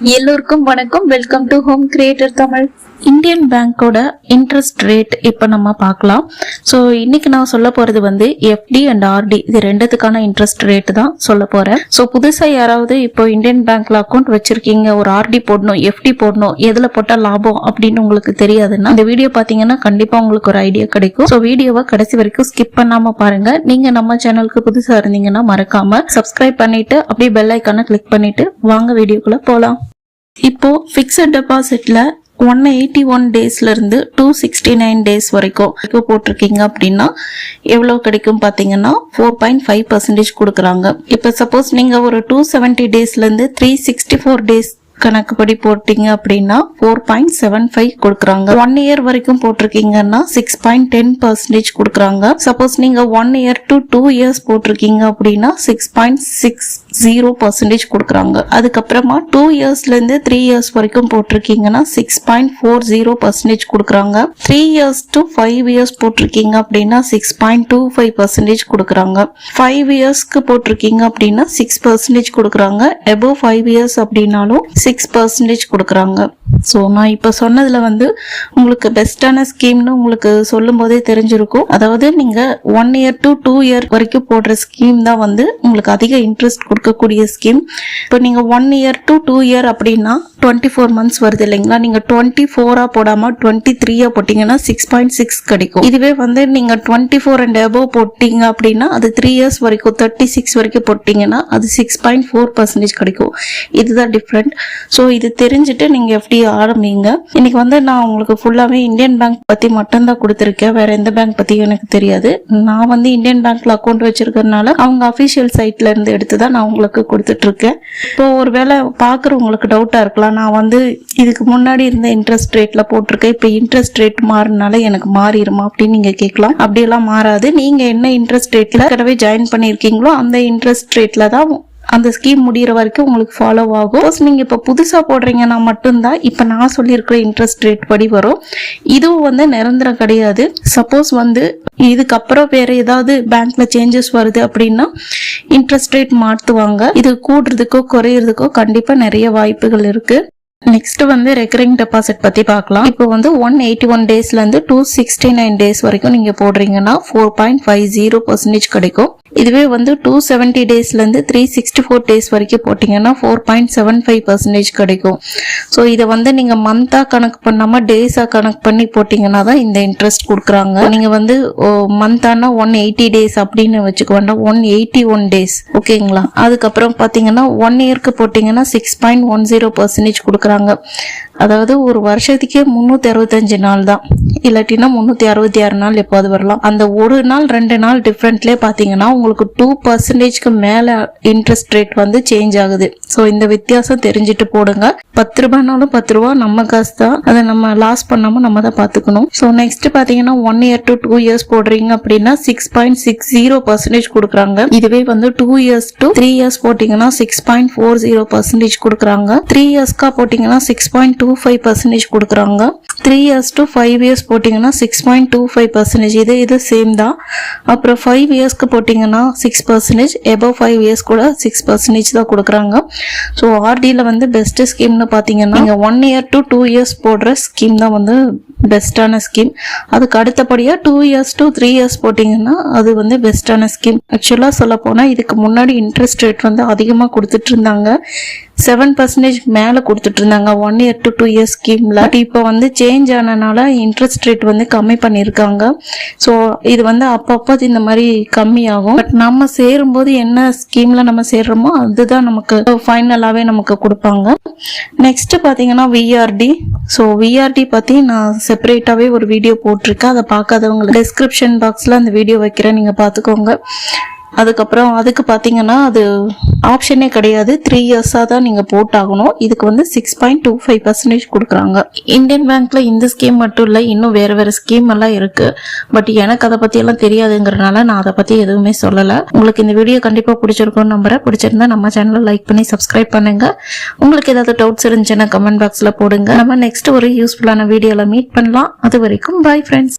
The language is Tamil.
எல்லோருக்கும் வணக்கம். Welcome to home creator Tamil. Indian பேங்கோட இன்ட்ரெஸ்ட் ரேட் இப்ப நம்ம பார்க்கலாம். ஸோ இன்னைக்கு நான் சொல்ல போறது வந்து எஃப்டி அண்ட் ஆர்டி இது ரெண்டுத்துக்கான இன்ட்ரெஸ்ட் ரேட் தான் சொல்ல போறேன். ஸோ புதுசா யாராவது இப்போ இந்தியன் பேங்க்ல அக்கௌண்ட் வச்சிருக்கீங்க, ஒரு ஆர்டி போடணும் எஃப்டி போடணும், எதுல போட்டா லாபம் அப்படின்னு உங்களுக்கு தெரியாதுன்னா இந்த வீடியோ பாத்தீங்கன்னா கண்டிப்பா உங்களுக்கு ஒரு ஐடியா கிடைக்கும். ஸோ வீடியோவை கடைசி வரைக்கும் ஸ்கிப் பண்ணாம பாருங்க. நீங்க நம்ம சேனலுக்கு புதுசா இருந்தீங்கன்னா மறக்காம சப்ஸ்கிரைப் பண்ணிட்டு அப்படியே பெல் ஐக்கானை கிளிக் பண்ணிட்டு வாங்க வீடியோக்குள்ள போலாம். இப்போ பிக்ஸட் டெபாசிட்ல 181 டேஸ்ல இருந்து 269 டேஸ் வரைக்கும் போட்டிருக்கீங்க அப்படின்னா எவ்வளவு கிடைக்கும் பாத்தீங்கன்னா 4.5% கொடுக்கறாங்க. இப்ப சப்போஸ் நீங்க ஒரு 270 டேஸ்ல இருந்து 364 டேஸ் கணக்குப்படி போட்டீங்க அப்படின்னா 4.75 கொடுக்கறாங்க. 1 இயர் வரைக்கும் போட்டிருக்கீங்கன்னா 6.10% கொடுக்கறாங்க. சப்போஸ் நீங்க 1 இயர் டு 2 இயர்ஸ் போட்டிருக்கீங்க அப்படின்னா 6.60% கொடுக்கறாங்க. அதுக்கப்புறமா 2 இயர்ஸ்ல இருந்து 3 இயர்ஸ் வரைக்கும் போட்டிருக்கீங்கன்னா 6.40% கொடுக்கறாங்க. 3 இயர்ஸ் டு 5 இயர்ஸ் போட்டிருக்கீங்க அப்படின்னா 6.25% கொடுக்கறாங்க. 5 இயர்ஸ்க்கு போட்டிருக்கீங்க அப்படின்னா 6% கொடுக்கறாங்க. above 5 இயர்ஸ் அப்படின்னாலும் 6% கொடுக்கறாங்க. சோ நான் இப்ப சொன்னதுல வந்து உங்களுக்கு பெஸ்டான ஸ்கீம்னு உங்களுக்கு சொல்லும் போதே தெரிஞ்சிருக்கும். அதாவது நீங்க 1 இயர் டு 2 இயர் வரைக்கும் போடுற ஸ்கீம் தான் வந்து உங்களுக்கு அதிக இன்ட்ரெஸ்ட் கொடுக்கக்கூடிய ஸ்கீம். இப்போ நீங்க 1 இயர் டு 2 இயர் அப்படின்னா 24 மந்த்ஸ் வருது இல்லைங்களா? நீங்க 24 போடாம 23 போட்டீங்கன்னா 6.6 கிடைக்கும். இதுவே வந்து நீங்க 24 and above போட்டீங்க அப்படின்னா அது 3 இயர்ஸ் வரைக்கும் 36 வரைக்கும் போட்டீங்கன்னா அது 6.4% கிடைக்கும். இதுதான் டிஃபரெண்ட். சோ இது தெரிஞ்சுட்டு நீங்க எப்படி ஆரம்பிங்க. இன்னைக்கு வந்து நான் உங்களுக்கு ஃபுல்லாவே இந்தியன் பேங்க் பத்தி மட்டும் தான் கொடுத்திருக்கேன். வேற எந்த பேங்க் பத்தி எனக்கு தெரியாது. நான் வந்து இந்தியன் பேங்க்ல அக்கௌண்ட் வச்சிருக்கறதுனால அவங்க அபிஷியல் சைட்ல இருந்து எடுத்துதான் நான் உங்களுக்கு கொடுத்துட்டு இருக்கேன். இப்போ ஒருவேளை பாக்குறவங்களுக்கு டவுட்டா இருக்கலாம், நான் வந்து இதுக்கு முன்னாடி இருந்த இன்ட்ரெஸ்ட் ரேட்ல போட்டிருக்கேன், இப்ப இன்ட்ரெஸ்ட் ரேட் மாறினால எனக்கு மாறிடுமா அப்படின்னு நீங்க கேட்கலாம். அப்படியெல்லாம் மாறாது. நீங்க என்ன இன்ட்ரெஸ்ட் ரேட்ல கடவே ஜாயின் பண்ணிருக்கீங்களோ அந்த இன்ட்ரெஸ்ட் ரேட்ல தான் அந்த ஸ்கீம் முடியற வரைக்கும் உங்களுக்கு ஃபாலோ ஆகும். நீங்க இப்ப புதுசா போடுறீங்கன்னா மட்டும்தான் இப்ப நான் சொல்லியிருக்கிற இன்ட்ரெஸ்ட் ரேட் படி வரும். இதுவும் வந்து நிரந்தரம் கிடையாது. சப்போஸ் வந்து இதுக்கப்புறம் வேற ஏதாவது பேங்க்ல சேஞ்சஸ் வருது அப்படின்னா இன்ட்ரெஸ்ட் ரேட் மாத்துவாங்க. இது கூடுறதுக்கோ குறையறதுக்கோ கண்டிப்பா நிறைய வாய்ப்புகள் இருக்கு. நெக்ஸ்ட் வந்து ரெக்கரிங் டெபாசிட் பத்தி பார்க்கலாம். இப்போ வந்து 181 டேஸ்ல இருந்து 269 டேஸ் வரைக்கும் நீங்க போடுறீங்கன்னா 4.50% கிடைக்கும். இதுவே வந்து 270 டேஸ்ல இருந்து 364 டேஸ் வரைக்கும் போட்டீங்கன்னா 4.75% கிடைக்கும். சோ இதை வந்து நீங்க மந்தா கணக்கு பண்ணாம டேஸா கணக்கு பண்ணி போட்டீங்கன்னா தான் இந்த இன்ட்ரெஸ்ட் கொடுக்குறாங்க. நீங்க வந்து மந்தானா 180 டேஸ் அப்படின்னு வச்சுக்க வேண்டாம், 181 டேஸ் ஓகேங்களா. அதுக்கப்புறம் பாத்தீங்கன்னா 1 இயர்க்கு போட்டீங்கன்னா 6.10% கொடுக்குறாங்க. அதாவது ஒரு வருஷத்துக்கே 365 நாள் தான், இல்லாட்டினா 366 நாள் எப்போது வரலாம். அந்த ஒரு நாள் 2 நாள் டிஃபரெண்ட்லயே பாத்தீங்கன்னா உங்களுக்கு 2%க்கு மேல இன்ட்ரெஸ்ட் ரேட் வந்து சேஞ்ச் ஆகுது. சோ இந்த வித்தியாசம் தெரிஞ்சுட்டு போடுங்க. 10 ரூபாய்னாலும் 10 ரூபாய் நம்ம காசு தான், அதை நம்ம லாஸ் பண்ணாம நம்ம தான் பாத்துக்கணும். சோ நெக்ஸ்ட் பாத்தீங்கன்னா 1 இயர் டு 2 இயர்ஸ் போடுறீங்க அப்படின்னா 6.60% கொடுக்குறாங்க. இதுவே வந்து 2 இயர்ஸ் டு 3 இயர்ஸ் போட்டீங்கன்னா 6.40% கொடுக்குறாங்க. 3 இயர்ஸ்க்கா போட்டீங்கன்னா 6.25% கொடுக்குறாங்க. 3 இயர்ஸ் டு 5 இயர்ஸ் போட்டீங்கன்னா 6.25%. இது சேம் தான். அப்புறம் 5 இயர்ஸ்க்கு போட்டீங்கன்னா 6%, above 5 இயர்ஸ் கூட 6% தான் கொடுக்குறாங்க. ஸோ ஆர்டியில் வந்து பெஸ்ட் ஸ்கீம்னு பார்த்தீங்கன்னா நீங்கள் 1 இயர் டு 2 இயர்ஸ் போடுற ஸ்கீம் தான் வந்து பெஸ்டான ஸ்கீம். அதுக்கு அடுத்தபடியாக 2 இயர்ஸ் டு 3 இயர்ஸ் போட்டிங்கன்னா அது வந்து பெஸ்டான ஸ்கீம். ஆக்சுவலாக சொல்ல போனால் இதுக்கு முன்னாடி இன்ட்ரெஸ்ட் ரேட் வந்து அதிகமாக கொடுத்துட்டு இருந்தாங்க, 7% மேல கொடுத்துட்டு இருந்தாங்க 1 இயர் டு 2 இயர்ஸ் ஸ்கீம்ல. இப்போ வந்து சேஞ்ச் ஆனனால இன்ட்ரெஸ்ட் ரேட் வந்து கம்மி பண்ணிருக்காங்க. ஸோ இது வந்து அப்பப்போ இந்த மாதிரி கம்மி ஆகும். பட் நம்ம சேரும்போது என்ன ஸ்கீம்ல நம்ம சேர்றோமோ அதுதான் நமக்கு ஃபைனலாவே நமக்கு கொடுப்பாங்க. நெக்ஸ்ட் பாத்தீங்கன்னா விஆர்டி. ஸோ விஆர்டி பத்தி நான் செப்பரேட்டாவே ஒரு வீடியோ போட்டிருக்கேன். அதை பார்க்காதவங்க டிஸ்கிரிப்ஷன் பாக்ஸ்ல அந்த வீடியோ வைக்கிறேன், நீங்க பாத்துக்கோங்க. அதுக்கப்புறம் அதுக்கு பாத்தீங்கன்னா அது ஆப்ஷனே கிடையாது, 3 இயர்ஸா தான் நீங்க போட்டாகணும். இதுக்கு வந்து 6.25% கொடுக்குறாங்க. இந்தியன் பேங்க்ல இந்த ஸ்கீம் மட்டும் இல்ல, இன்னும் வேற வேற ஸ்கீம் எல்லாம் இருக்கு. பட் எனக்கு அதை பத்தி எல்லாம் தெரியாதுங்கிறதுனால நான் அதை பத்தி எதுவுமே சொல்லல. உங்களுக்கு இந்த வீடியோ கண்டிப்பா பிடிச்சிருக்கும் நம்புறேன். பிடிச்சிருந்தா நம்ம சேனலை லைக் பண்ணி சப்ஸ்கிரைப் பண்ணுங்க. உங்களுக்கு ஏதாவது டவுட்ஸ் இருந்துச்சுன்னா கமெண்ட் பாக்ஸ்ல போடுங்க. நம்ம நெக்ஸ்ட் ஒரு யூஸ்ஃபுல்லான வீடியோல மீட் பண்ணலாம். அது வரைக்கும் பை ஃப்ரெண்ட்ஸ்.